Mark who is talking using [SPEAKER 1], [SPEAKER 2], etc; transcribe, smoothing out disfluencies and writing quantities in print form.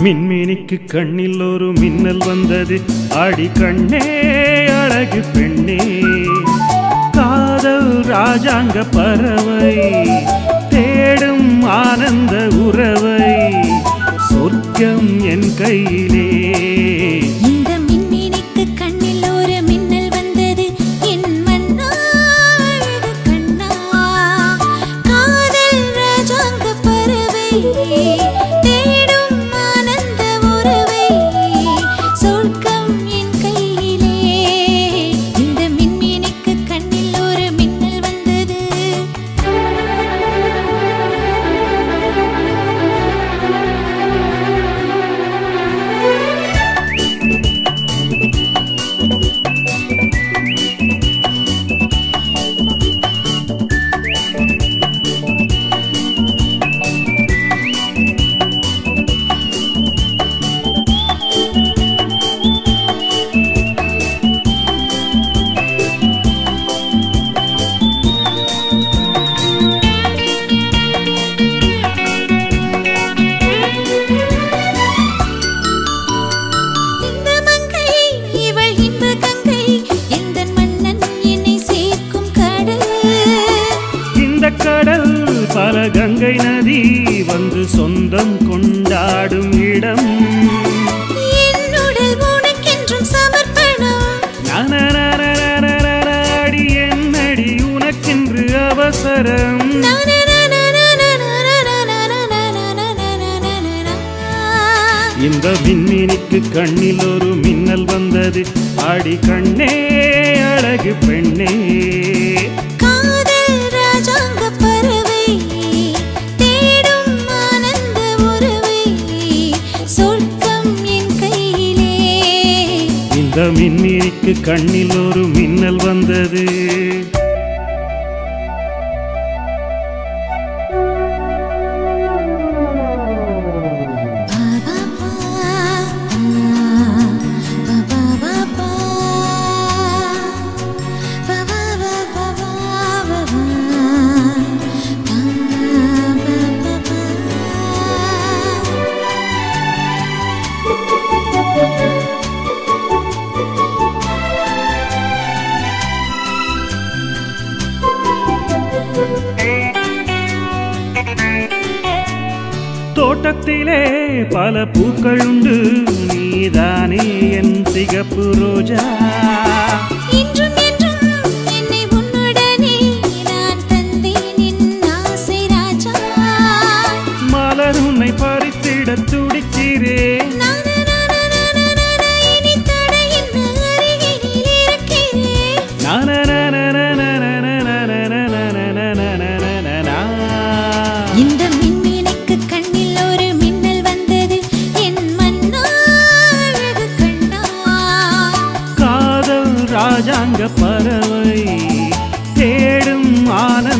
[SPEAKER 1] மின்மினிக்கு கண்ணில் ஒரு மின்னல் வந்தது, ஆடி கண்ணே அழகு பெண்ணே. காதல் ராஜாங்க பறவை தேடும் ஆனந்த உறவை, சொர்க்கம் என் கையிலே.
[SPEAKER 2] இந்த மின்மினிக்கு கண்ணில் ஒரு மின்னல் வந்தது, என் மன்னா அழகு கண்ணா. காதல் ராஜாங்க பறவை தேடும் ஆனந்த உறவை, சொர்க்கம் என் கையிலே. இந்த மின்மினிக்கு கண்ணில் ஒரு மின்னல் வந்தது.
[SPEAKER 1] கடல் பல கங்கை நதி வந்து சொந்தம் கொண்டாடும் இடம்.
[SPEAKER 2] என்னுடல் உனக்கென்றும் சமர்ப்பணம்.
[SPEAKER 1] அடி என்னடி உனக்கென்று அவசரம். இந்த மின்மினிக்கு கண்ணில் ஒரு மின்னல் வந்தது, ஆடி கண்ணே அழகு பெண்ணே. இந்த மின்மினிக்கு கண்ணில் ஒரு மின்னல் வந்தது. தோட்டத்திலே பல பூக்கள் உண்டு, நீதானே என் சிகப்பு ரோஜா.
[SPEAKER 2] இன்றும் என்றும் என்னை உன்னுடனே நான் தந்தேன் என் ஆசை ராஜா.
[SPEAKER 1] மலர் உன்னை பறித்திட துடிக்கிறேன்.
[SPEAKER 2] இனி தடை என்ன, அருகினில் இருக்கிறேன். இந்த மின்மினிக்கு கண்ணில் ஒரு மின்னல் வந்தது, என் மன்னா அழகு கண்ணா.
[SPEAKER 1] காதல் ராஜாங்க பறவை தேடும் ஆனந்த